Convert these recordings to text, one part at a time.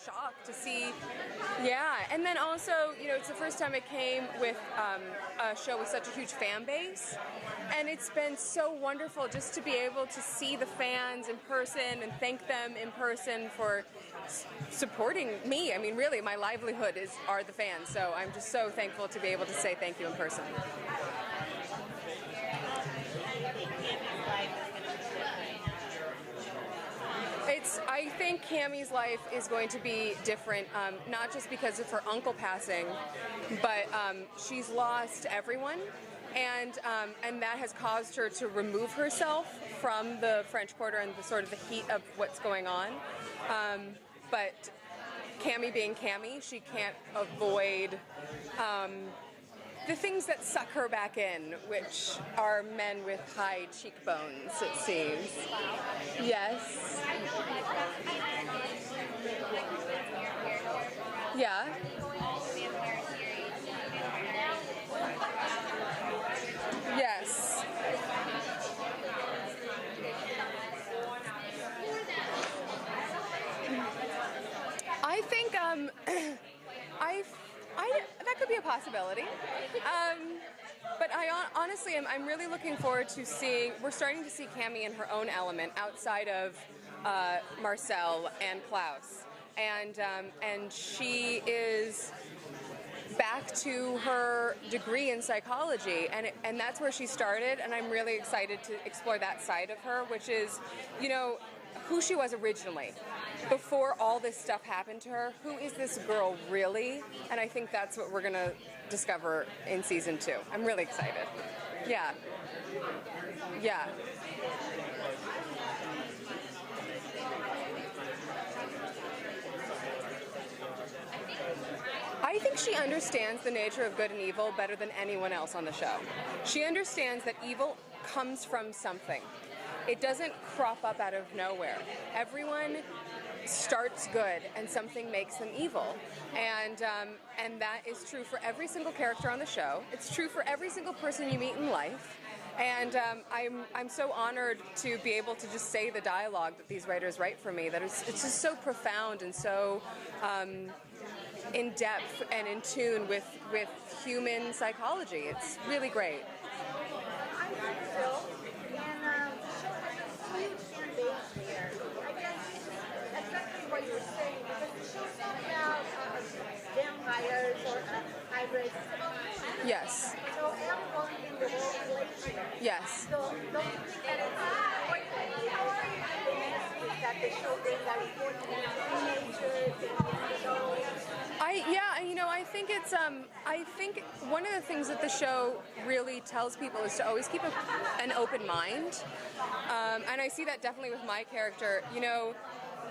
Shocked to see, yeah, and then also, you know, it's the first time it came with a show with such a huge fan base, and it's been so wonderful just to be able to see the fans in person and thank them in person for supporting me. I mean, really, my livelihood are the fans, so I'm just so thankful to be able to say thank you in person. I think Cammie's life is going to be different, not just because of her uncle passing, but she's lost everyone, and that has caused her to remove herself from the French Quarter and the sort of the heat of what's going on. But Cammie being Cammie, she can't avoid the things that suck her back in, which are men with high cheekbones, it seems. Yes. Yeah. Yes. I think that could be a possibility. But honestly, I'm really looking forward to seeing, we're starting to see Cammie in her own element outside of Marcel and Klaus. And she is back to her degree in psychology, and that's where she started, and I'm really excited to explore that side of her, which is, you know, who she was originally. Before all this stuff happened to her, who is this girl really? And I think that's what we're going to discover in season 2. I'm really excited. Yeah. Yeah. I think she understands the nature of good and evil better than anyone else on the show. She understands that evil comes from something. It doesn't crop up out of nowhere. Everyone starts good and something makes them evil. And that is true for every single character on the show. It's true for every single person you meet in life. And I'm so honored to be able to just say the dialogue that these writers write for me, that it's just so profound and so in depth and in tune with human psychology. It's really great. I think so. And the show has a huge fan base there. I guess exactly what you're saying, because the show's not about vampires or hybrids. It's about humans. Yes. So everyone in the world relates to them. Yes. So don't you think that it's quite the message that the show brings that important to teenagers and adults? I think it's I think one of the things that the show really tells people is to always keep an open mind, and I see that definitely with my character. You know,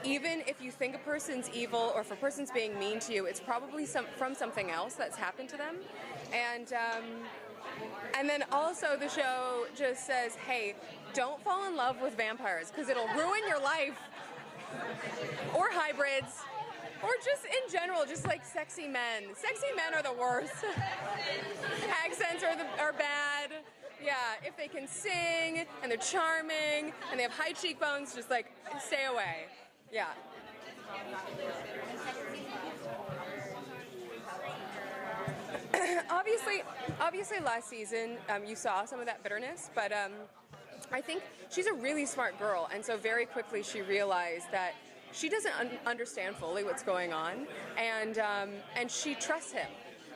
even if you think a person's evil or if a person's being mean to you, it's probably from something else that's happened to them, and then also the show just says, hey, don't fall in love with vampires because it'll ruin your life, or hybrids. Or just in general, just like sexy men. Sexy men are the worst. Accents are bad. Yeah, if they can sing and they're charming and they have high cheekbones, just like stay away. Yeah. Obviously last season you saw some of that bitterness, but I think she's a really smart girl, and so very quickly she realized that she doesn't understand fully what's going on, and she trusts him,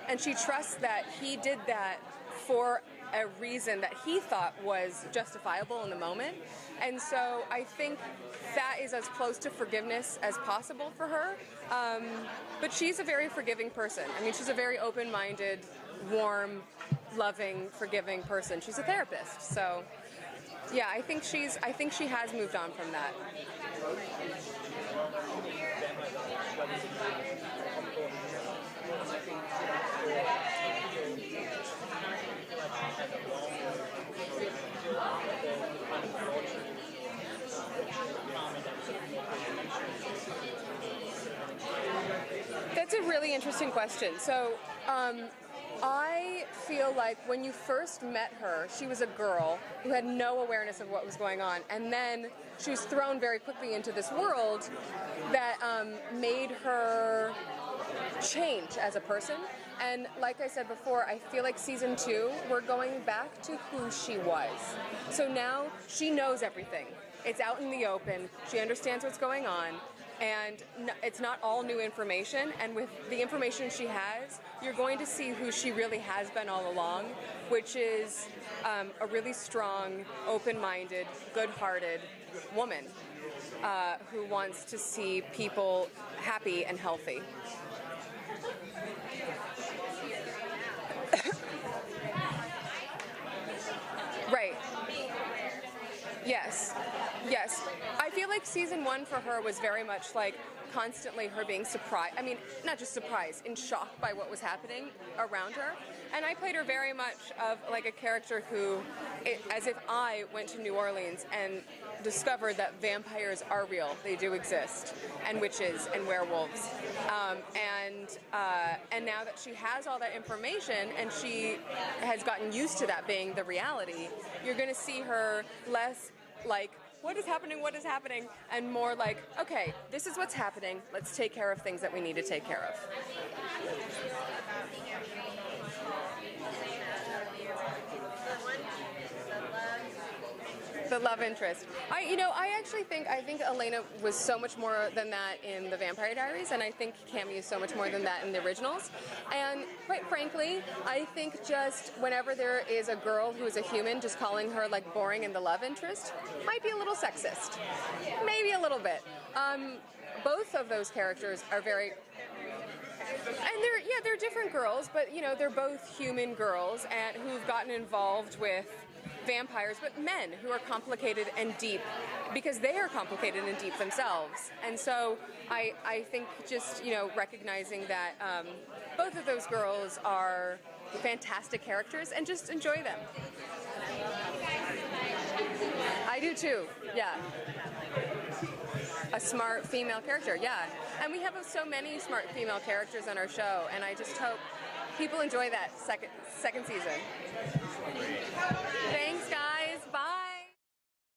and she trusts that he did that for a reason that he thought was justifiable in the moment, and so I think that is as close to forgiveness as possible for her, but she's a very forgiving person. I mean, she's a very open-minded, warm, loving, forgiving person. She's a therapist, so yeah, I think she has moved on from that. That's a really interesting question. So I feel like when you first met her, she was a girl who had no awareness of what was going on, and then she was thrown very quickly into this world that made her change as a person. And like I said before, I feel like season 2, we're going back to who she was. So now she knows everything. It's out in the open. She understands what's going on. And it's not all new information, and with the information she has, you're going to see who she really has been all along, which is a really strong, open-minded, good-hearted woman who wants to see people happy and healthy. Right. Yes. Yes. I feel like season 1 for her was very much like constantly her being surprised. I mean, not just surprised, in shock by what was happening around her. And I played her very much of like a character who, as if I went to New Orleans and discovered that vampires are real. They do exist. And witches and werewolves. And now that she has all that information and she has gotten used to that being the reality, you're going to see her less like, what is happening, and more like, okay, this is what's happening, let's take care of things that we need to take care of. The love interest. I think Elena was so much more than that in the Vampire Diaries, and I think Cammy is so much more than that in the originals. And quite frankly, I think just whenever there is a girl who is a human, just calling her like boring in the love interest might be a little sexist. Maybe a little bit. Both of those characters are very... And they're different girls, but they're both human girls and who've gotten involved with vampires, but men who are complicated and deep because they are complicated and deep themselves. And so I think just, recognizing that both of those girls are fantastic characters and just enjoy them. I do too, yeah. A smart female character, yeah. And we have so many smart female characters on our show, and I just hope people enjoy that second season. Thanks, guys. Bye.